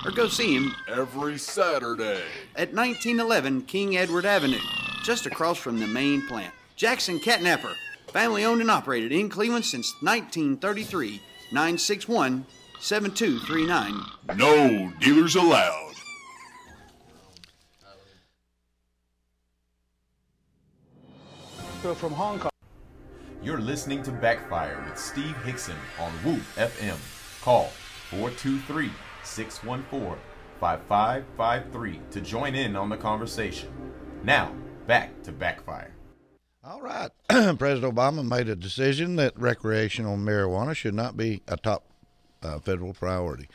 or go see him every Saturday at 1911 King Edward Avenue, just across from the main plant. Jackson Catnapper, family owned and operated in Cleveland since 1933. 961-7239. No dealers allowed. From Hong Kong. You're listening to Backfire with Steve Hickson on Woo FM. Call 423-614-5553 to join in on the conversation. Now, back to Backfire. All right. President Obama made a decision that recreational marijuana should not be a top federal priority.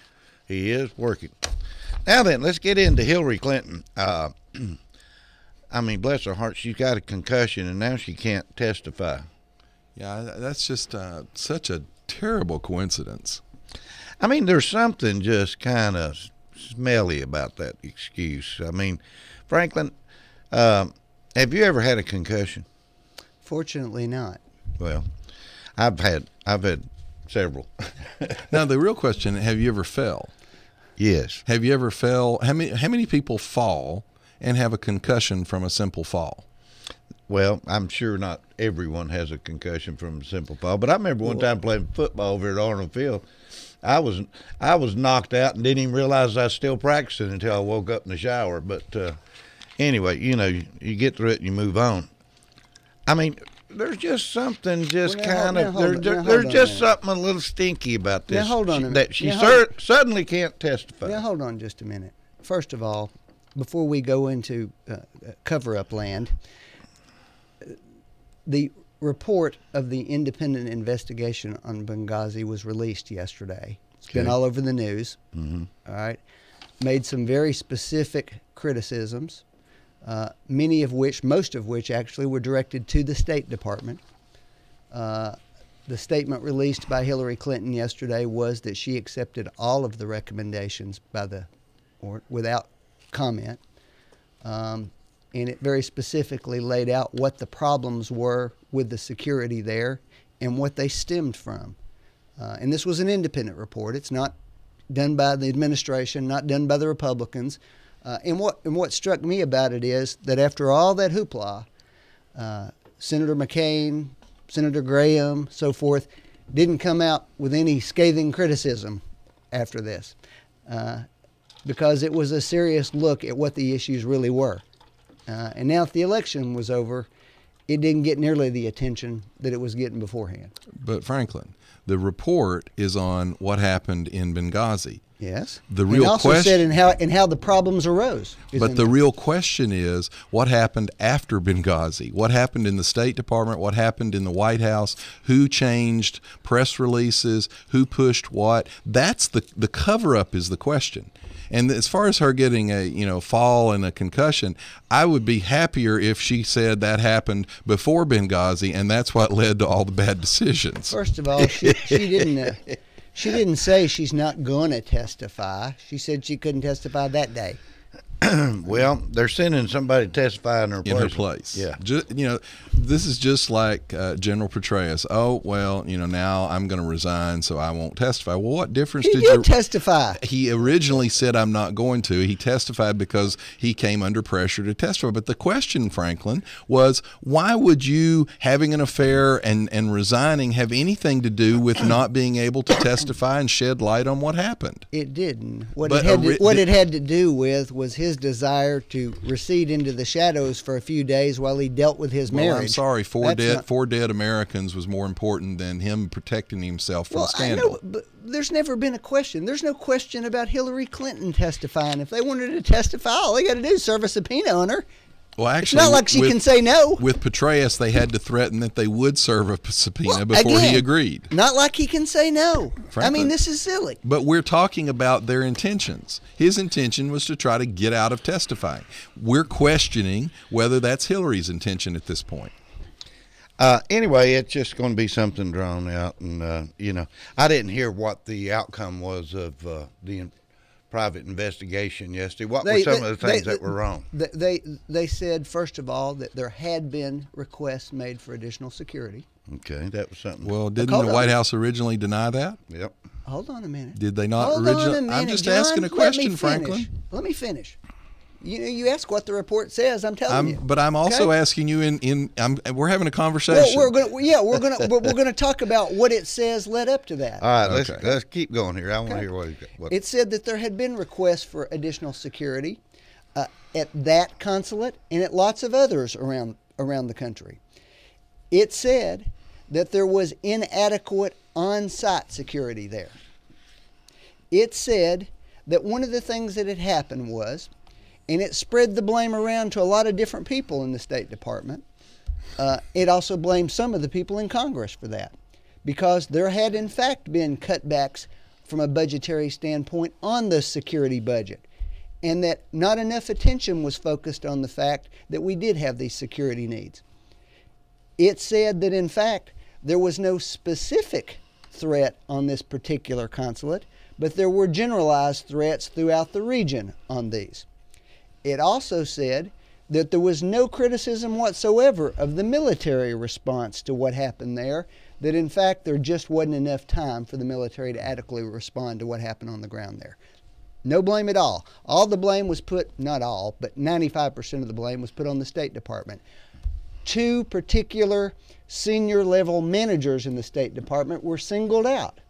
He is working. Now then, let's get into Hillary Clinton. I mean, bless her heart, she's got a concussion, and now she can't testify. Yeah, that's just such a terrible coincidence. I mean, there's something just kind of smelly about that excuse. I mean, Franklin, have you ever had a concussion? Fortunately not. Well, I've had several. Now, the real question, have you ever fell? Yes. Have you ever fell? How many people fall and have a concussion from a simple fall? Well, I'm sure not everyone has a concussion from a simple fall, but I remember one time playing football over at Arnold Field. I was knocked out and didn't even realize I was still practicing until I woke up in the shower. But anyway, you know, you get through it and you move on. I mean, there's just something there's just something a little stinky about this. Now, hold on a minute. That she suddenly can't testify. Now, hold on just a minute. First of all, before we go into cover-up land, the report of the independent investigation on Benghazi was released yesterday. It's been all over the news. Mm-hmm. All right. Made some very specific criticisms. Most of which actually were directed to the State Department. The statement released by Hillary Clinton yesterday was that she accepted all of the recommendations without comment. And it very specifically laid out what the problems were with the security there and what they stemmed from. And this was an independent report. It's not done by the administration, not done by the Republicans. And what struck me about it is that after all that hoopla, Senator McCain, Senator Graham, so forth, didn't come out with any scathing criticism after this, because it was a serious look at what the issues really were. And now that the election was over, it didn't get nearly the attention that it was getting beforehand. But Franklin, the report is on what happened in Benghazi. Yes. The real also question said and how the problems arose. But the real question is what happened after Benghazi? What happened in the State Department? What happened in the White House? Who changed press releases? Who pushed what? That's the cover-up is the question. And as far as her getting a fall and a concussion, I would be happier if she said that happened before Benghazi, and that's what led to all the bad decisions. First of all, she didn't. She didn't say she's not going to testify. She said she couldn't testify that day. Well, they're sending somebody to testify in her place. In her place. Yeah. This is just like General Petraeus. Oh, well, now I'm going to resign, so I won't testify. Well, what difference did you testify? He originally said, I'm not going to. He testified because he came under pressure to testify. But the question, Franklin, was why would you having an affair and resigning have anything to do with not being able to testify and shed light on what happened? It didn't. What it had to do with was his desire to recede into the shadows for a few days while he dealt with his marriage. I'm sorry, four dead Americans was more important than him protecting himself from scandal. I know, but there's never been a question. There's no question about Hillary Clinton testifying. If they wanted to testify, all they got to do is serve a subpoena on her. Well, actually, it's not like she can say no. With Petraeus, they had to threaten that they would serve a subpoena before he agreed. Not like he can say no. Frankly, I mean, this is silly. But we're talking about their intentions. His intention was to try to get out of testifying. We're questioning whether that's Hillary's intention at this point. Anyway, it's just going to be something drawn out. And, I didn't hear what the outcome was of the private investigation yesterday. What were some of the things that were wrong? They said, first of all, that there had been requests made for additional security. Okay, that was something. Well, didn't Hold the on. White House originally deny that? Yep. Hold on a minute. Did they not Hold on a originally? minute, I'm just John. asking a Let me question, finish. Franklin. Let me finish. You ask what the report says. I'm telling you. But I'm also Okay? asking you. We're having a conversation. Well, we're gonna talk about what it says led up to that. All right, Okay. let's keep going here. I want to hear what. It said that there had been requests for additional security at that consulate and at lots of others around the country. It said that there was inadequate on-site security there. It said that one of the things that had happened was, and it spread the blame around to a lot of different people in the State Department. It also blamed some of the people in Congress for that, because there had in fact been cutbacks from a budgetary standpoint on the security budget, and that not enough attention was focused on the fact that we did have these security needs. It said that in fact there was no specific threat on this particular consulate, but there were generalized threats throughout the region on these. It also said that there was no criticism whatsoever of the military response to what happened there, that in fact there just wasn't enough time for the military to adequately respond to what happened on the ground there. No blame at all. All the blame was put, not all, but 95% of the blame was put on the State Department. Two particular senior level managers in the State Department were singled out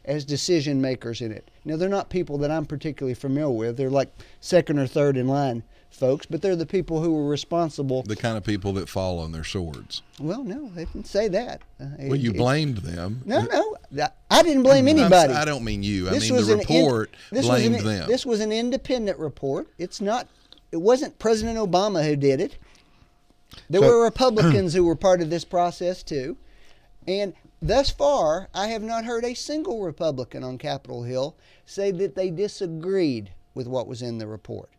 as decision makers in it. Now, they're not people that I'm particularly familiar with. They're like second or third in line folks, but they're the people who were responsible. The kind of people that fall on their swords. Well, no, they didn't say that. Well, you blamed them. No, I didn't blame anybody. I don't mean you. This I mean was the an report blamed them. them. This was an independent report. It wasn't President Obama who did it. There were Republicans who were part of this process too. And thus far, I have not heard a single Republican on Capitol Hill say that they disagreed with what was in the report.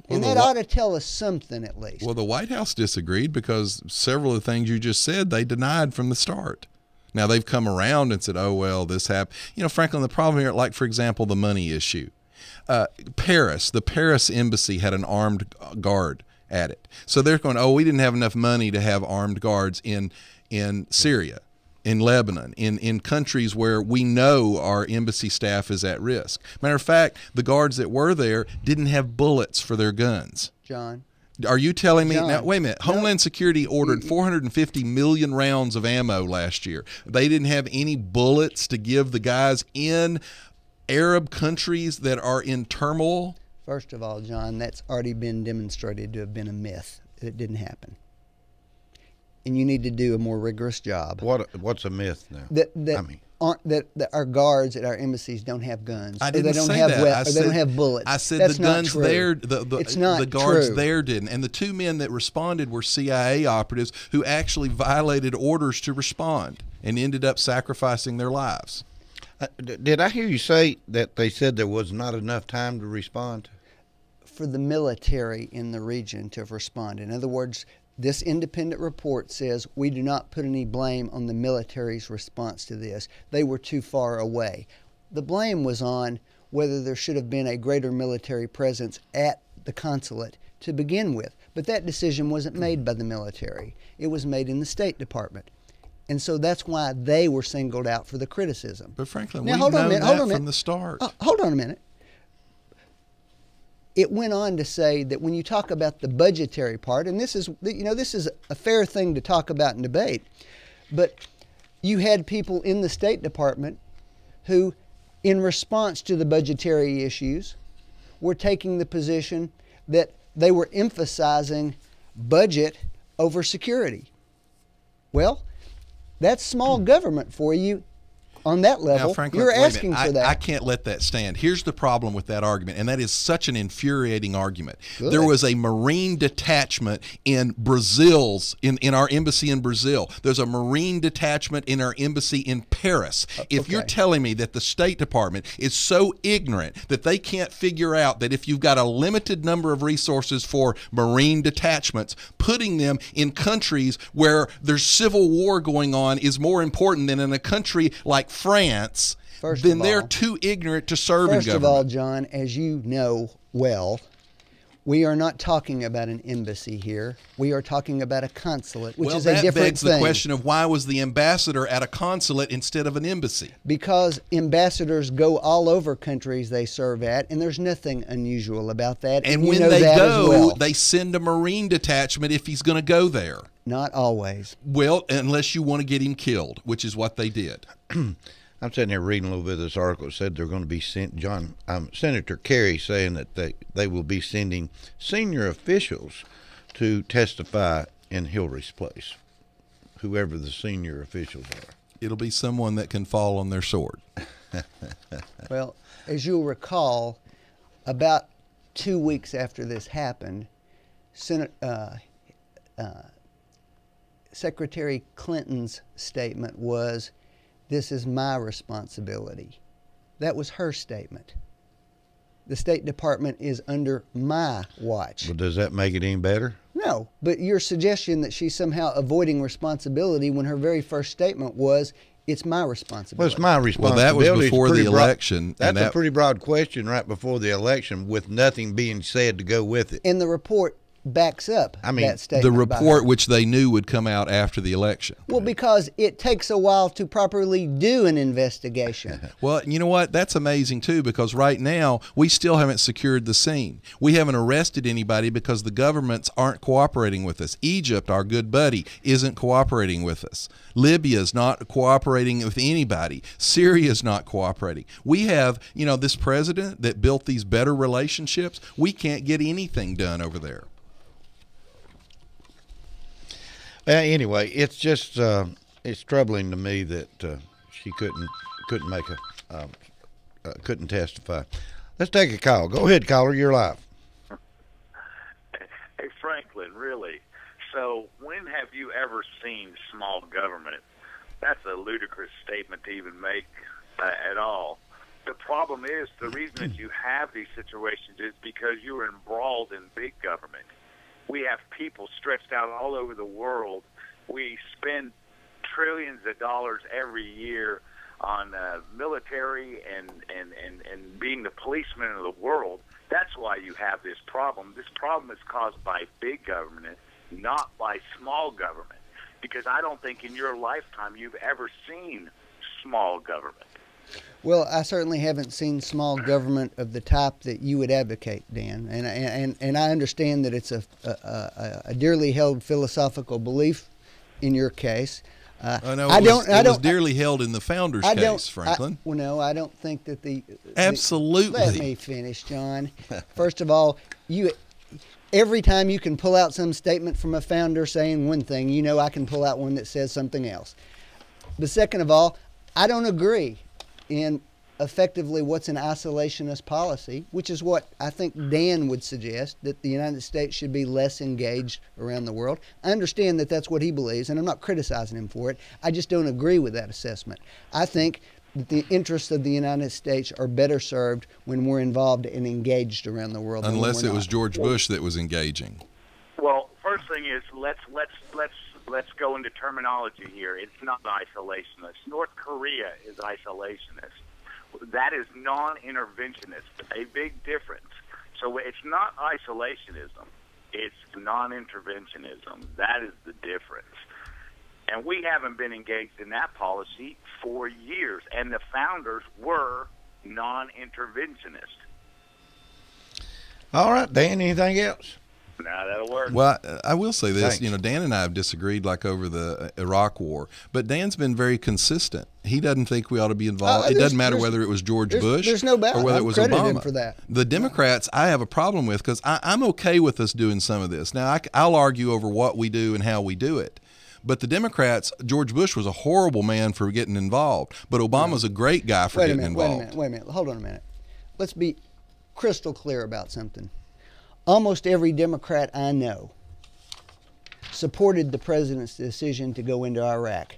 And that ought to tell us something at least. Well, the White House disagreed because several of the things you just said, they denied from the start. Now, they've come around and said, oh, well, this happened. You know, Franklin, the problem here, like, for example, the money issue. The Paris embassy had an armed guard at it. So they're going, oh, we didn't have enough money to have armed guards in Syria, in Lebanon, in countries where we know our embassy staff is at risk. Matter of fact, the guards that were there didn't have bullets for their guns. John. Are you telling me John, now? Wait a minute. Homeland Security ordered 450 million rounds of ammo last year. They didn't have any bullets to give the guys in Arab countries that are in turmoil. First of all, John, that's already been demonstrated to have been a myth. It didn't happen. And you need to do a more rigorous job. What's a myth now? That our guards at our embassies don't have guns. I didn't or they don't say have that. They don't have bullets. I said That's the guns not true. there, It's not the guards true. there didn't. And the two men that responded were CIA operatives who actually violated orders to respond and ended up sacrificing their lives. Did I hear you say that they said there was not enough time to respond? For the military in the region to respond. In other words, this independent report says we do not put any blame on the military's response to this. They were too far away. The blame was on whether there should have been a greater military presence at the consulate to begin with. But that decision wasn't made by the military. It was made in the State Department. And so that's why they were singled out for the criticism. But Franklin, Now, we've hold on a known minute, that hold on a from minute. the start. Hold on a minute. It went on to say that when you talk about the budgetary part, and this is a fair thing to talk about and debate, but you had people in the State Department who, in response to the budgetary issues, were taking the position that they were emphasizing budget over security. Well, that's small government for you. On that level, Now, Franklin, you're wait a asking minute. for that. I can't let that stand. Here's the problem with that argument, and that is such an infuriating argument. Good. There was a Marine detachment in in our embassy in Brazil. There's a Marine detachment in our embassy in Paris. If you're telling me that the State Department is so ignorant that they can't figure out that if you've got a limited number of resources for Marine detachments, putting them in countries where there's civil war going on is more important than in a country like France, then they're too ignorant to serve in government. First of all, John, as you know well, We are not talking about an embassy here. We are talking about a consulate, which well, is a different that begs thing. the question of why was the ambassador at a consulate instead of an embassy? Because ambassadors go all over countries they serve at, and there's nothing unusual about that. And you when know they that go, as well. they send a Marine detachment if he's going to go there. Not always. Well, unless you want to get him killed, which is what they did. I'm sitting here reading a little bit of this article. It said they're going to be Senator Kerry saying that they will be sending senior officials to testify in Hillary's place, whoever the senior officials are. It'll be someone that can fall on their sword. Well, as you'll recall, about 2 weeks after this happened, Secretary Clinton's statement was, "This is my responsibility." That was her statement. The State Department is under my watch. Well, does that make it any better? No, but your suggestion that she's somehow avoiding responsibility when her very first statement was, "It's my Well, responsibility." it's my Well, responsibility. that was It's before pretty the broad- election. That's and a that, pretty broad question right before the election with nothing being said to go with it. And the report backs up I mean, that statement. the by report, her. which they knew would come out after the election. Well, because it takes a while to properly do an investigation. Well, you know what? That's amazing, too, because right now we still haven't secured the scene. We haven't arrested anybody because the governments aren't cooperating with us. Egypt, our good buddy, isn't cooperating with us. Libya's not cooperating with anybody. Syria's not cooperating. We have, this president that built these better relationships. We can't get anything done over there. Anyway, it's just it's troubling to me that she couldn't make couldn't testify. Let's take a call. Go ahead, caller. You're live. Hey, Franklin, really? So when have you ever seen small government? That's a ludicrous statement to even make at all. The problem is the reason that you have these situations is because you're embroiled in big government. We have people stretched out all over the world. We spend trillions of dollars every year on military and being the policeman of the world. That's why you have this problem. This problem is caused by big government, not by small government. Because I don't think in your lifetime you've ever seen small government. Well, I certainly haven't seen small government of the type that you would advocate, Dan, and I understand that it's a dearly held philosophical belief in your case. It was dearly held in the founder's case, Franklin. No, I don't think that Absolutely. Let me finish, John. First of all, every time you can pull out some statement from a founder saying one thing, I can pull out one that says something else. But second of all, I don't agree in effectively what's an isolationist policy, which is what I think Dan would suggest, that the United States should be less engaged around the world. I understand that that's what he believes, and I'm not criticizing him for it. I just don't agree with that assessment. I think that the interests of the United States are better served when we're involved and engaged around the world. Unless it was George Bush that was engaging. Well, first thing is let's go into terminology here. It's not isolationist. North Korea is isolationist. That is non-interventionist. A big difference. So it's not isolationism. It's non-interventionism. That is the difference. And we haven't been engaged in that policy for years. And the founders were non-interventionist. All right, Dan, anything else? No, that'll work. Well, I will say this. Thanks. Dan and I have disagreed over the Iraq War, but Dan's been very consistent. He doesn't think we ought to be involved. It doesn't matter whether it was George Bush there's no doubt. or whether it was Credit Obama. him for that. The Democrats, I have a problem with because I'm okay with us doing some of this. Now, I'll argue over what we do and how we do it. But the Democrats, George Bush was a horrible man for getting involved, but Obama's a great guy for getting involved. Wait a minute. Hold on a minute. Let's be crystal clear about something. Almost every Democrat I know supported the president's decision to go into Iraq.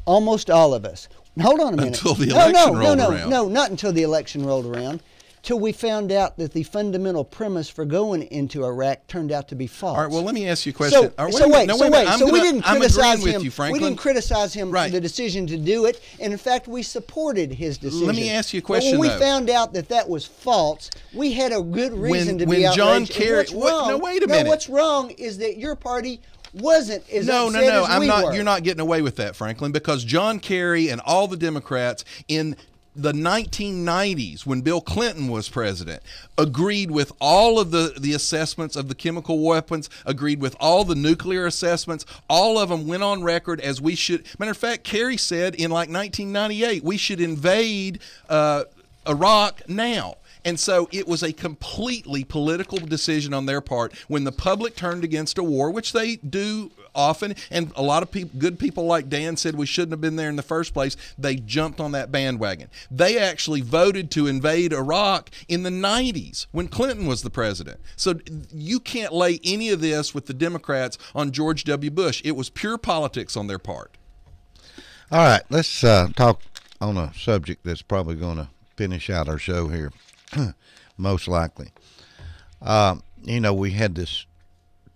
Almost all of us. Hold on a minute. Until the election rolled around. No, not until the election rolled around. till we found out that the fundamental premise for going into Iraq turned out to be false. All right, well, let me ask you a question. So, All right, so wait, no, so a wait. minute. So we didn't criticize I'm agreeing him. with you, Franklin. We didn't criticize him Right. for the decision to do it, and in fact, we supported his decision. Let me ask you a question, But when though. we found out that that was false, we had a good reason to when be outraged. John And Kerry- what's wrong? no, wait a minute. What's wrong is that your party wasn't as No, upset as I'm we not. were. You're not getting away with that, Franklin, because John Kerry and all the Democrats in the 1990s, when Bill Clinton was president, agreed with all of the assessments of the chemical weapons, agreed with all the nuclear assessments. All of them went on record as we should. Matter of fact, Kerry said in like 1998, we should invade Iraq now. And so it was a completely political decision on their part when the public turned against a war, which they do often. And a lot of people, good people like Dan said we shouldn't have been there in the first place. They jumped on that bandwagon. They actually voted to invade Iraq in the 90s when Clinton was the president. So you can't lay any of this with the Democrats on George W. Bush. It was pure politics on their part. All right, let's talk on a subject that's probably going to finish out our show here. Most likely. We had this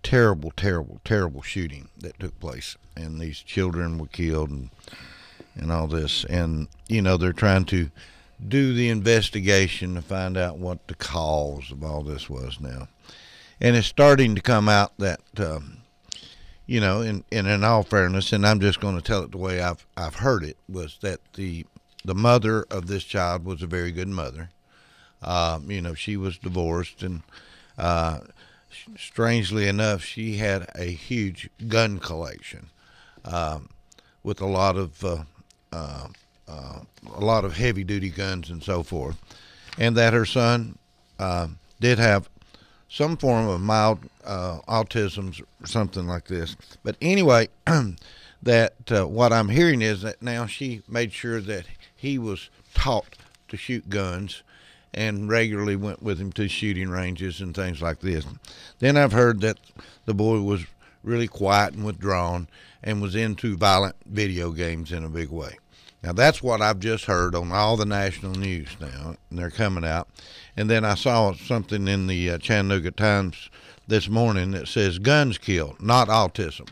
terrible, terrible, terrible shooting that took place, and these children were killed and all this. And, they're trying to do the investigation to find out what the cause of all this was now. And it's starting to come out that, in all fairness, and I'm just going to tell it the way I've heard it, was that the mother of this child was a very good mother. She was divorced, and strangely enough, she had a huge gun collection with a lot of heavy-duty guns and so forth, and that her son did have some form of mild autism or something like this. But anyway, that what I'm hearing is that now she made sure that he was taught to shoot guns and regularly went with him to shooting ranges and things like this. Then I've heard that the boy was really quiet and withdrawn and was into violent video games in a big way. Now, that's what I've just heard on all the national news now, and they're coming out. And then I saw something in the Chattanooga Times this morning that says guns kill, not autism.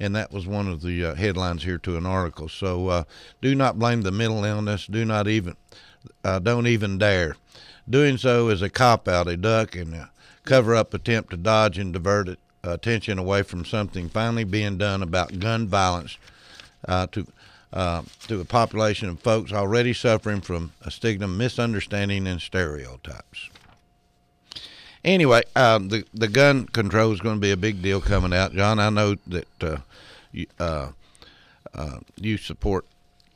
And that was one of the headlines here to an article. So do not blame the mental illness. Don't even dare. Doing so is a cop-out, a duck, and a cover-up attempt to dodge and divert attention away from something finally being done about gun violence to a population of folks already suffering from a stigma, misunderstanding, and stereotypes. Anyway, the gun control is going to be a big deal coming out. John, I know that you support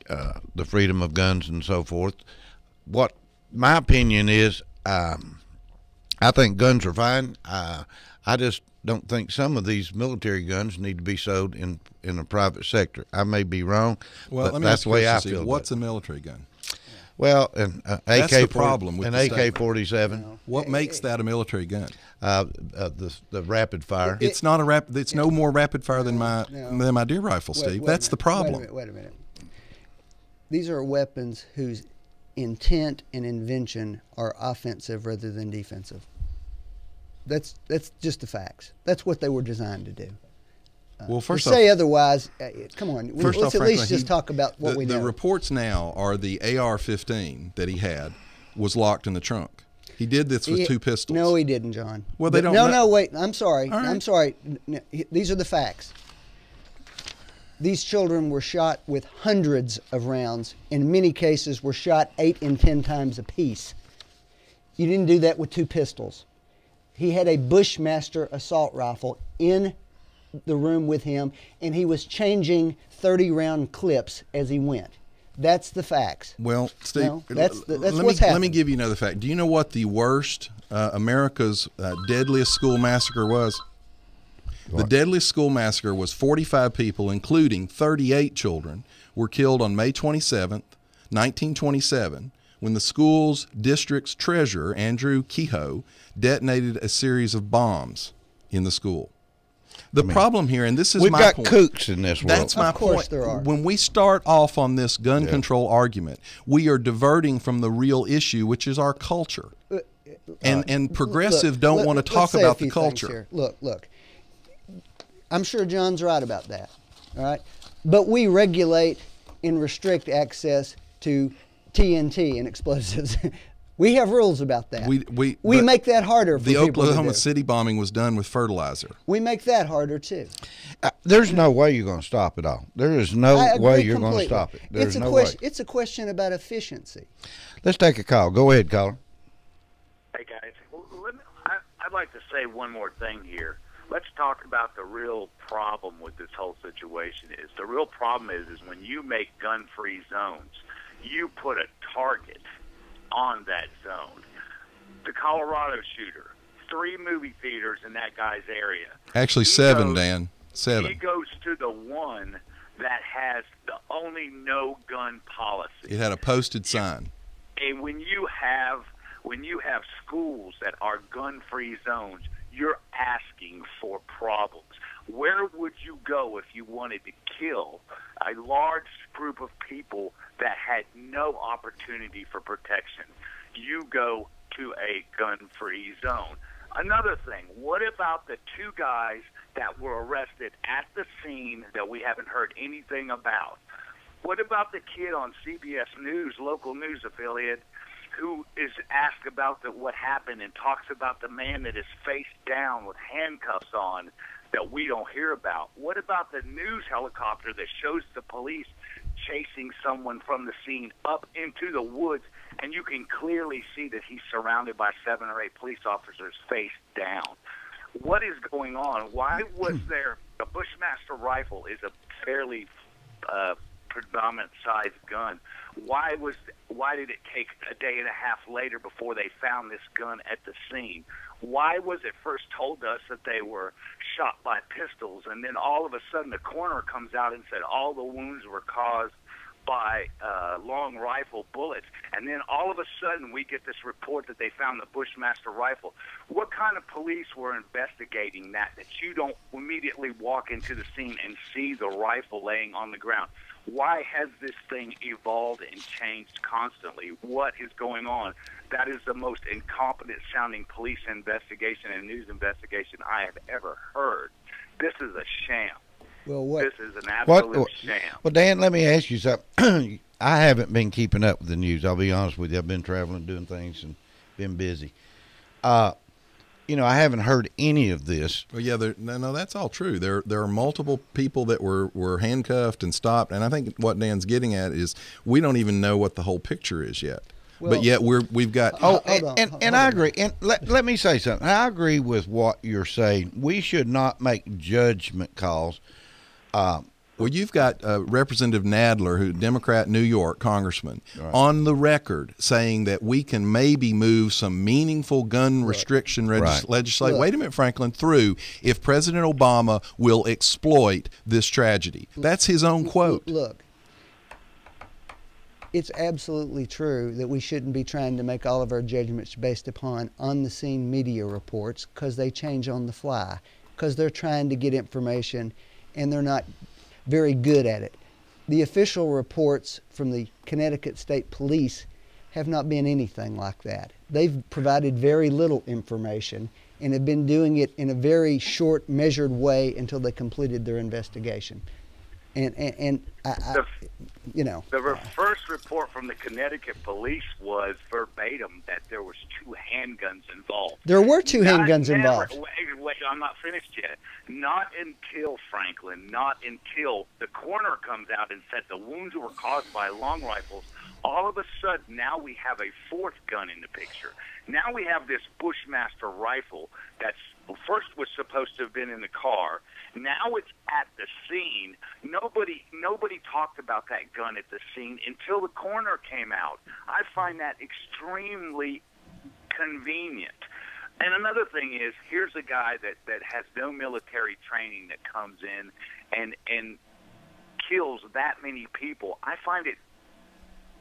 the freedom of guns and so forth. What my opinion is, I think guns are fine. I just don't think some of these military guns need to be sold in the private sector. I may be wrong, Well, but let me that's ask the you way a I question, feel. Steve. What's a military gun? Well, an That's the problem with an the statement. AK-47, What makes that a military gun? the rapid fire. It's not a rapid. It's no more rapid fire than my deer rifle, Steve. That's the problem. Wait a minute. These are weapons whose intent and invention are offensive rather than defensive. That's just the facts. That's what they were designed to do. Well, first to off, say otherwise, come on. First Let's off, at least Franklin, just talk about what we know. The reports now are the AR-15 that he had was locked in the trunk. He did this with two pistols. No, he didn't, John. Well, they don't. No, wait. I'm sorry. All right. I'm sorry. These are the facts. These children were shot with hundreds of rounds. In many cases, were shot 8 and 10 times apiece. You didn't do that with two pistols. He had a Bushmaster assault rifle in the room with him, and he was changing 30-round clips as he went. That's the facts. Well, Steve, No, that's what's let happening. me give you another fact. Do you know what the worst America's deadliest school massacre was? What? The deadliest school massacre was 45 people, including 38 children, were killed on May 27th, 1927, when the school's district's treasurer, Andrew Kehoe, detonated a series of bombs in the school. The problem here, and this is we've my got point. kooks in this world. That's my Of course point. there are. When we start off on this gun control argument, we are diverting from the real issue, which is our culture. And progressive don't want to talk about the culture. Look. I'm sure John's right about that. All right, but we regulate and restrict access to TNT and explosives. We have rules about that. We make that harder for the people to Oklahoma do. City bombing was done with fertilizer. We make that harder too. There's no way you're going to stop it all. There is no I agree way you're going completely. to stop it. There's It's a no question. way. It's a question about efficiency. Let's take a call. Go ahead, caller. Hey guys, I'd like to say one more thing here. Let's talk about the real problem with this whole situation. The real problem is when you make gun-free zones, you put a target on that zone. The Colorado shooter, 3 movie theaters in that guy's area. Actually, 7, Dan. 7. He goes to the one that has the only no-gun policy. It had a posted sign. And when you have schools that are gun-free zones, you're asking for problems. Where would you go if you wanted to kill a large group of people that had no opportunity for protection? You go to a gun-free zone. Another thing, what about the 2 guys that were arrested at the scene that we haven't heard anything about? What about the kid on CBS News, local news affiliate, who is asked about what happened and talks about the man that is face down with handcuffs on that we don't hear about? What about the news helicopter that shows the police chasing someone from the scene up into the woods, and you can clearly see that he's surrounded by 7 or 8 police officers face down? What is going on? Why was there a Bushmaster rifle is a fairly predominant sized gun? Why did it take a day and a half later before they found this gun at the scene? Why was it first told us that they were shot by pistols, and then all of a sudden the coroner comes out and said all the wounds were caused by long rifle bullets, and then all of a sudden we get this report that they found the Bushmaster rifle? What kind of police were investigating that you don't immediately walk into the scene and see the rifle laying on the ground? Why has this thing evolved and changed constantly? What is going on? That is the most incompetent sounding police investigation and news investigation I have ever heard. This is a sham. Well, what? This is an absolute sham. Well, Dan, let me ask you something. I haven't been keeping up with the news. I'll be honest with you. I've been traveling, doing things, and been busy. I haven't heard any of this. Well, yeah, no, that's all true. There are multiple people that were handcuffed and stopped, and I think what Dan's getting at is we don't even know what the whole picture is yet. Well, but yet we've got. And I agree. And let me say something. I agree with what you're saying. We should not make judgment calls. Well, you've got Representative Nadler, who Democrat New York congressman, on the record saying that we can maybe move some meaningful gun restriction legislation. Wait a minute, Franklin, through if President Obama will exploit this tragedy. That's his own quote. Look, it's absolutely true that we shouldn't be trying to make all of our judgments based upon on-the-scene media reports, because they change on the fly, because they're trying to get information and they're not very good at it. The official reports from the Connecticut State Police have not been anything like that. They've provided very little information and have been doing it in a very short, measured way until they completed their investigation. The first report from the Connecticut police was verbatim that there was 2 handguns involved. There were 2 handguns involved. Wait, I'm not finished yet. Not until, Franklin, not until the coroner comes out and said the wounds were caused by long rifles, all of a sudden now we have a 4th gun in the picture. Now we have this Bushmaster rifle that's first was supposed to have been in the car. Now it's at the scene. Nobody talked about that gun at the scene until the coroner came out. I find that extremely convenient. And another thing is, here's a guy that has no military training that comes in and kills that many people. I find it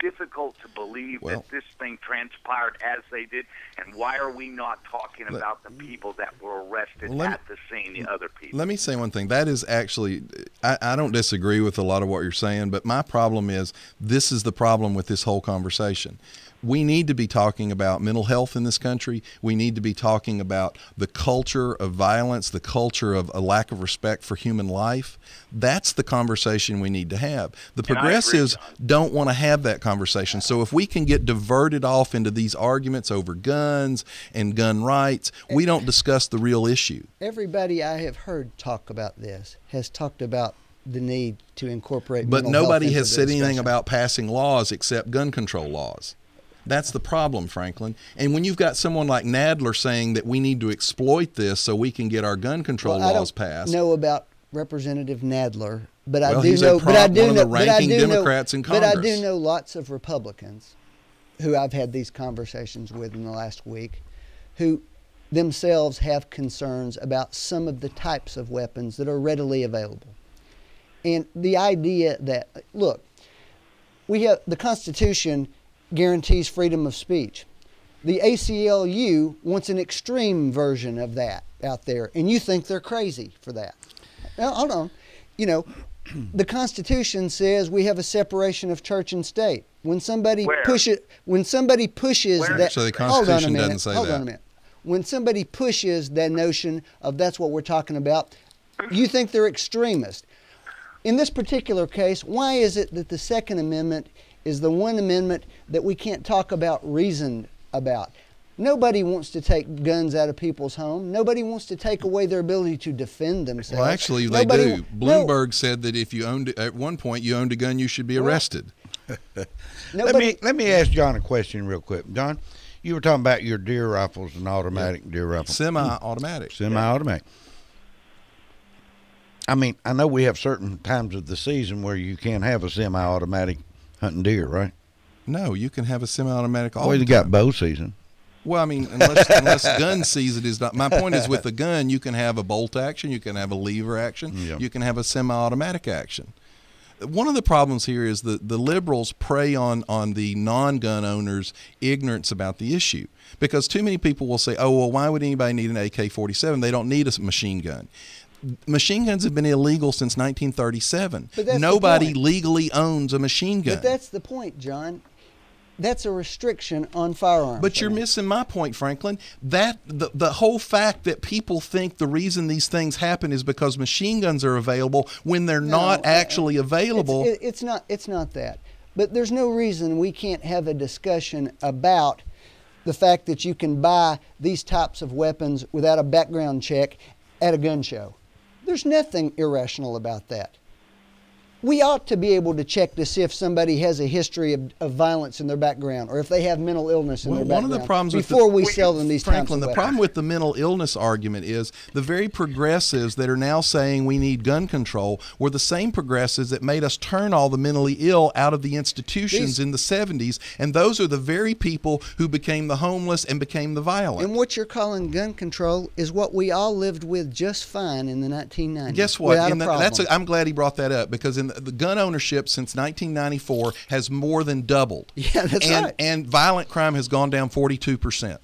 difficult to believe that this thing transpired as they did, and why are we not talking about the people that were arrested at the scene, the other people? Let me say one thing. That is actually, I don't disagree with a lot of what you're saying, but my problem is, this is the problem with this whole conversation. We need to be talking about mental health in this country. We need to be talking about the culture of violence, the culture of a lack of respect for human life. That's the conversation we need to have. The progressives don't want to have that conversation. So if we can get diverted off into these arguments over guns and gun rights, we don't discuss the real issue. Everybody I have heard talk about this has talked about the need to incorporate But mental health nobody into has the said anything discussion. about passing laws except gun control laws. That's the problem, Franklin. And when you've got someone like Nadler saying that we need to exploit this so we can get our gun control laws passed. I don't know about Representative Nadler, but I do he's know. one of the ranking Democrats in Congress. But I do know lots of Republicans who I've had these conversations with in the last week, who themselves have concerns about some of the types of weapons that are readily available, and the idea that, look, we have the Constitution guarantees freedom of speech. The ACLU wants an extreme version of that out there, and you think they're crazy for that. Now, hold on. You know, the Constitution says we have a separation of church and state. When somebody pushes that, So the Constitution doesn't say that. Hold on a minute. When somebody pushes that notion of that's what we're talking about, you think they're extremist. In this particular case, why is it that the Second Amendment is the one amendment that we can't talk about reason about? Nobody wants to take guns out of people's home. Nobody wants to take away their ability to defend themselves. Well, actually, they do. Bloomberg said that if you owned, at one point, you owned a gun, you should be arrested. Let me ask John a question real quick. John, you were talking about your deer rifles and automatic deer rifles. Semi-automatic. Semi-automatic. I mean, I know we have certain times of the season where you can't have a semi-automatic hunting deer, right? No, you can have a semi-automatic all Well, the you time. got bow season. Well, I mean, unless gun season is not. My point is, with a gun, you can have a bolt action, you can have a lever action, you can have a semi-automatic action. One of the problems here is the liberals prey on the non-gun owners' ignorance about the issue, because too many people will say, oh, well, why would anybody need an AK-47? They don't need a machine gun. Machine guns have been illegal since 1937. Nobody legally owns a machine gun. But that's the point, John. That's a restriction on firearms. But you're missing my point, Franklin. That the whole fact that people think the reason these things happen is because machine guns are available when they're not actually available. It's not that. But there's no reason we can't have a discussion about the fact that you can buy these types of weapons without a background check at a gun show. There's nothing irrational about that. We ought to be able to check to see if somebody has a history of violence in their background, or if they have mental illness in their background. One of the problems before we sell them these Franklin, types of the problem with the mental illness argument is the very progressives that are now saying we need gun control were the same progressives that made us turn all the mentally ill out of the institutions in the 70s, and those are the very people who became the homeless and became the violent. And what you're calling gun control is what we all lived with just fine in the 1990s. Guess what? I'm glad he brought that up, because in the gun ownership since 1994 has more than doubled. Yeah, that's right. And violent crime has gone down 42%.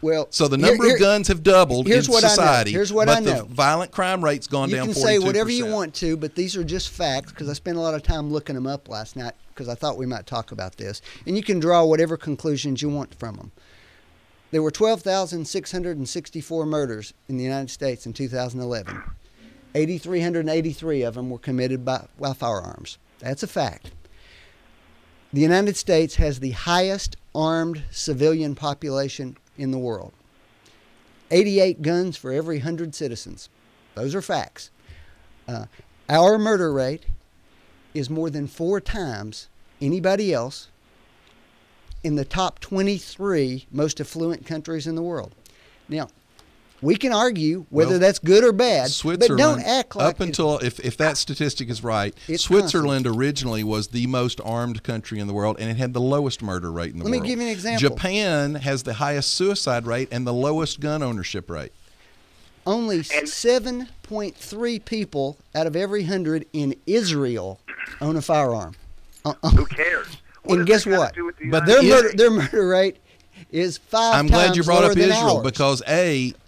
Well, so the number of guns have doubled in society. Here's what I know. The violent crime rate's gone down 42%. You can say whatever you want to, but these are just facts, because I spent a lot of time looking them up last night because I thought we might talk about this. And you can draw whatever conclusions you want from them. There were 12,664 murders in the United States in 2011. 8,383 of them were committed by firearms. That's a fact. The United States has the highest armed civilian population in the world. 88 guns for every 100 citizens. Those are facts. Our murder rate is more than 4 times anybody else in the top 23 most affluent countries in the world. Now, we can argue whether that's good or bad, but don't act like up until if that statistic is right, Switzerland originally was the most armed country in the world, and it had the lowest murder rate in the world. Let me give you an example. Japan has the highest suicide rate and the lowest gun ownership rate. Only 7.3 people out of every 100 in Israel own a firearm. Who cares? And guess what? But Their murder rate is 5 I'm times glad you brought lower up than Israel ours. because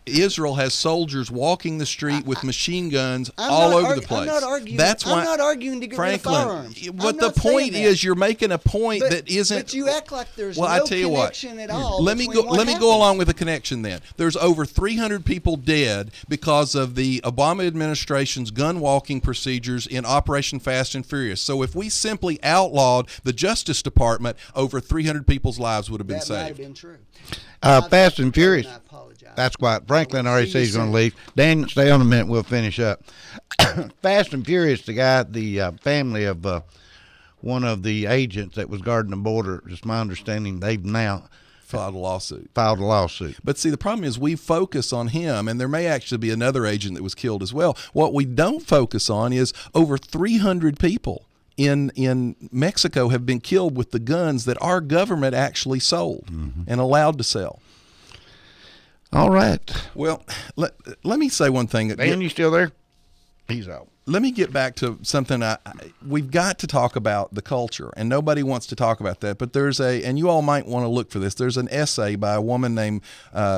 Israel has soldiers walking the street with machine guns I'm all not over argu- the place. I'm not arguing. That's why. I'm not arguing to get rid of firearms. But I'm the not saying point that. is, you're making a point But- that isn't. But you act like there's well, no I tell you what. connection at all. Let me between go. what Let me go happened. along with the connection. Then there's over 300 people dead because of the Obama administration's gun walking procedures in Operation Fast and Furious. So if we simply outlawed the Justice Department, over 300 people's lives would have been That might have saved. been true. Fast and Furious. I apologize. That's why Franklin already See said you he's going to soon. leave. Dan, stay on a minute. We'll finish up. Fast and Furious, the family of one of the agents that was guarding the border, it's my understanding they've now Filed a lawsuit. But see, the problem is we focus on him, and there may actually be another agent that was killed as well. What we don't focus on is over 300 people in Mexico have been killed with the guns that our government actually sold and allowed to sell. All right. Well, let me say one thing. Dan, you still there? He's out. Let me get back to something. We've got to talk about the culture, and nobody wants to talk about that. But and you all might want to look for this. There's an essay by a woman named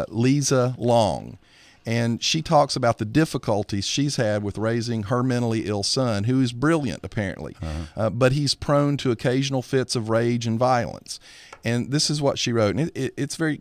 Lisa Long, and she talks about the difficulties she's had with raising her mentally ill son, who is brilliant apparently, but he's prone to occasional fits of rage and violence. And this is what she wrote, and it's very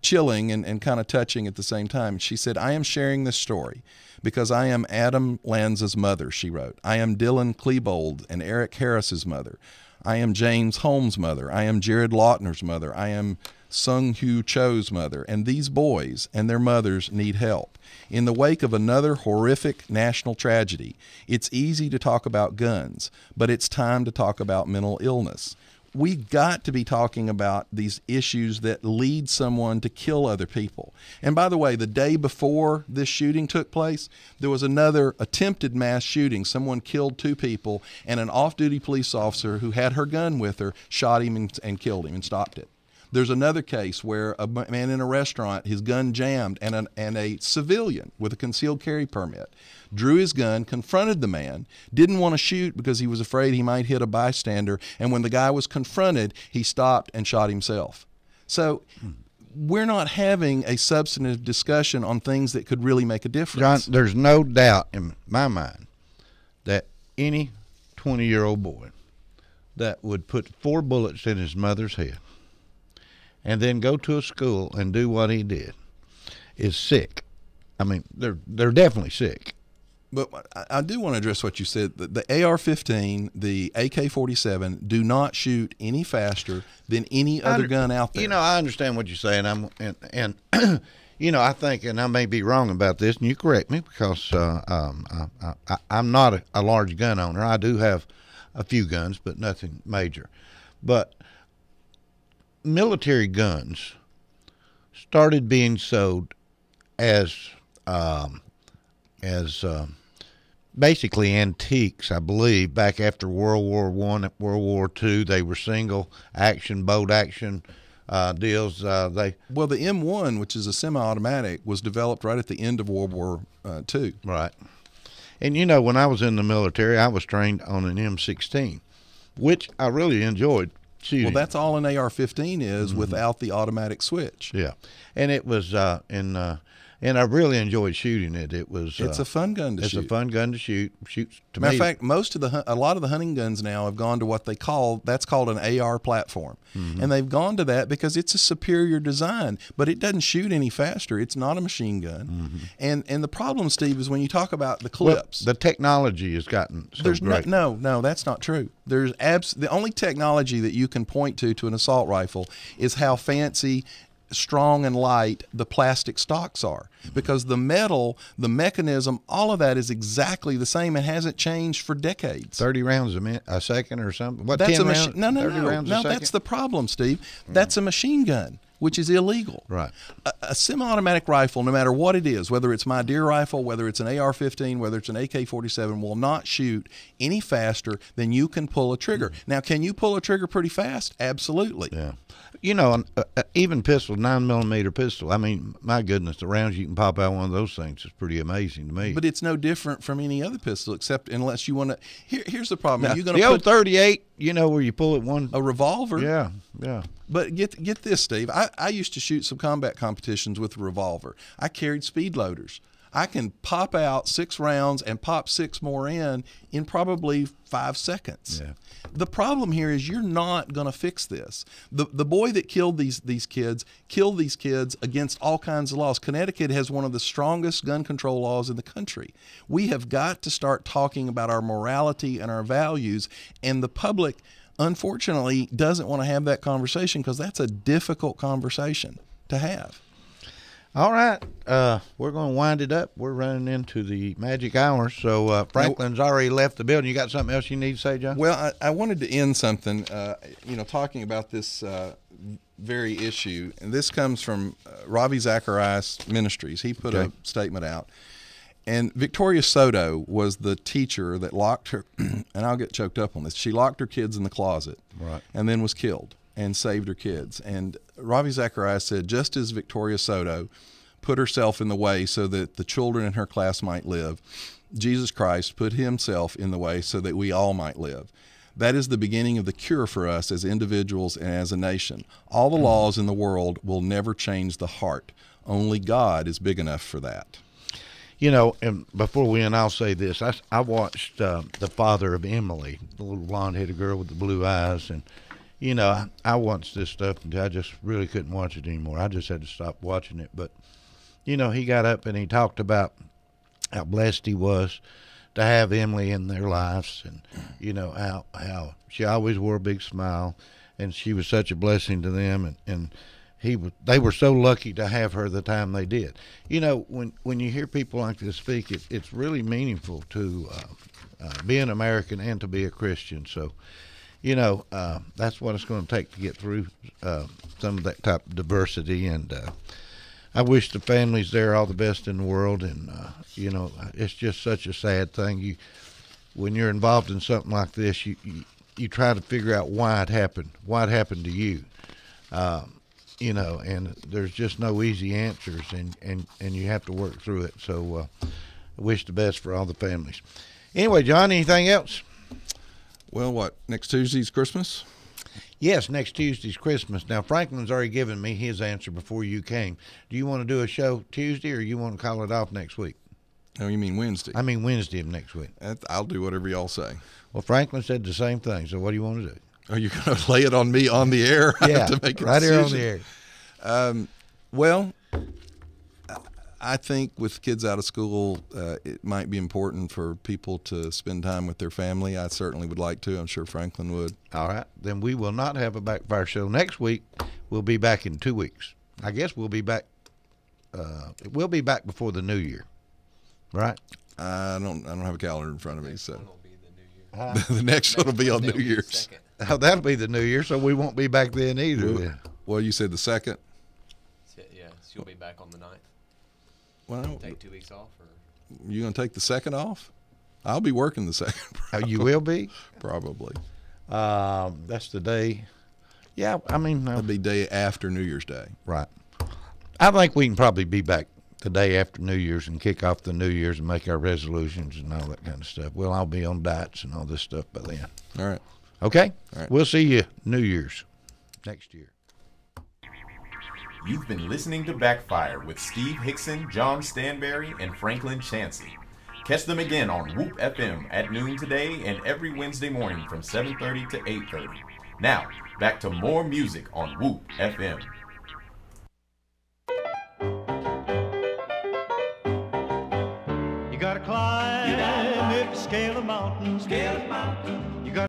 chilling and kind of touching at the same time. She said, "I am sharing this story because I am Adam Lanza's mother," she wrote. "I am Dylan Klebold and Eric Harris's mother. I am James Holmes' mother. I am Jared Lautner's mother. I am Sung Hu Cho's mother. And these boys and their mothers need help. In the wake of another horrific national tragedy, it's easy to talk about guns, but it's time to talk about mental illness. We've got to be talking about these issues that lead someone to kill other people." And by the way, the day before this shooting took place, there was another attempted mass shooting. Someone killed 2 people, and an off-duty police officer who had her gun with her shot him and killed him and stopped it. There's another case where a man in a restaurant, his gun jammed, and a civilian with a concealed carry permit drew his gun, confronted the man, didn't want to shoot because he was afraid he might hit a bystander, and when the guy was confronted, he stopped and shot himself. So we're not having a substantive discussion on things that could really make a difference. John, there's no doubt in my mind that any 20-year-old boy that would put 4 bullets in his mother's head and then go to a school and do what he did is sick. I mean, they're definitely sick. But I do want to address what you said. The AR-15, the AK-47 do not shoot any faster than any other gun out there. You know, I understand what you're saying. And you know, I think, and I may be wrong about this, and you correct me, because I'm not a large gun owner. I do have a few guns, but nothing major. But military guns started being sold as basically antiques, I believe, back after World War I, World War II. They were single action, bolt action deals. Well, the M1, which is a semi-automatic, was developed right at the end of World War II. Right. And you know, when I was in the military, I was trained on an M16, which I really enjoyed shooting. Well, that's all an AR-15 is without the automatic switch. Yeah, and it was and I really enjoyed shooting it. It's a fun gun to shoot. It's a fun gun to shoot. Shoots to Matter me. of fact, a lot of the hunting guns now have gone to what that's called an AR platform, and they've gone to that because it's a superior design, but it doesn't shoot any faster. It's not a machine gun, and the problem, Steve, is when you talk about the clips. Well, the technology has gotten so There's great. No, that's not true. There's the only technology that you can point to an assault rifle is how fancy, strong, and light the plastic stocks are, because the metal, the mechanism, all of that is exactly the same and hasn't changed for decades. 30 rounds a second or something. What? That's 10 a machine. rounds? No. 30 rounds a second? That's the problem, Steve. That's a machine gun, which is illegal. Right. A semi-automatic rifle, no matter what it is, whether it's my deer rifle, whether it's an AR-15, whether it's an AK-47, will not shoot any faster than you can pull a trigger. Now, can you pull a trigger pretty fast? Absolutely. Yeah. You know, even pistol, 9mm pistol. I mean, my goodness, the rounds you can pop out one of those things is pretty amazing to me. But it's no different from any other pistol, except unless you want to. Here's the problem: now, you're going the to old 38. You know, where you pull it one. a revolver. Yeah, yeah. But get this, Steve. I used to shoot some combat competitions with a revolver. I carried speed loaders. I can pop out 6 rounds and pop 6 more in probably 5 seconds. Yeah. The problem here is you're not going to fix this. The boy that killed these kids killed these kids against all kinds of laws. Connecticut has one of the strongest gun control laws in the country. We have got to start talking about our morality and our values, and the public, unfortunately, doesn't want to have that conversation because that's a difficult conversation to have. All right, we're going to wind it up. We're running into the magic hour, so Franklin's already left the building. You got something else you need to say, John? Well, I wanted to end something, talking about this very issue, and this comes from Ravi Zacharias Ministries. He put a statement out, and Victoria Soto was the teacher that locked her, and I'll get choked up on this. She locked her kids in the closet, right, and then was killed and saved her kids. And Ravi Zacharias said, just as Victoria Soto put herself in the way so that the children in her class might live, Jesus Christ put himself in the way so that we all might live. That is the beginning of the cure for us as individuals and as a nation. All the laws in the world will never change the heart. Only God is big enough for that. You know, and before we end, I'll say this. I watched The Father of Emily, the little blonde-headed girl with the blue eyes, and you know, I watched this stuff and I just really couldn't watch it anymore. I just had to stop watching it. But, you know, he got up and he talked about how blessed he was to have Emily in their lives, and, you know, how she always wore a big smile and she was such a blessing to them, and they were so lucky to have her the time they did. You know, when you hear people like this speak, it's really meaningful to be an American and to be a Christian. So, you know, that's what it's going to take to get through some of that type of diversity. And I wish the families there all the best in the world. And, you know, it's just such a sad thing. When you're involved in something like this, you try to figure out why it happened to you. You know, and there's just no easy answers, and you have to work through it. So I wish the best for all the families. Anyway, John, anything else? Well, what, next Tuesday's Christmas? Yes, next Tuesday's Christmas. Now, Franklin's already given me his answer before you came. Do you want to do a show Tuesday, or you want to call it off next week? Oh, you mean Wednesday? I mean Wednesday of next week. I'll do whatever y'all say. Well, Franklin said the same thing, so what do you want to do? Are you going to lay it on me on the air? Yeah, to make a right decision? here on the air. Well, I think with kids out of school, it might be important for people to spend time with their family. I certainly would like to. I'm sure Franklin would. All right. Then we will not have a Backfire show next week. We'll be back in 2 weeks. I guess we'll be back. We'll be back before the new year, right? I don't have a calendar in front of me, so the next one will be on New Year's. Oh, that'll be the new year, so we won't be back then either. Well, you said the 2nd. Yeah, so you'll be back on the 9th. Well, Take 2 weeks off, or you gonna take the 2nd off? I'll be working the 2nd. Oh, you will be? Probably. That's the day. Yeah, I mean, It'll be day after New Year's Day. Right. I think we can probably be back the day after New Year's and kick off the New Year's and make our resolutions and all that kind of stuff. Well, I'll be on diets and all this stuff by then. All right. Okay? All right. We'll see you New Year's next year. You've been listening to Backfire with Steve Hickson, John Stanberry, and Franklin Chansey. Catch them again on Whoop FM at noon today and every Wednesday morning from 7:30 to 8:30. Now, back to more music on Whoop FM. You gotta climb, scale a mountain,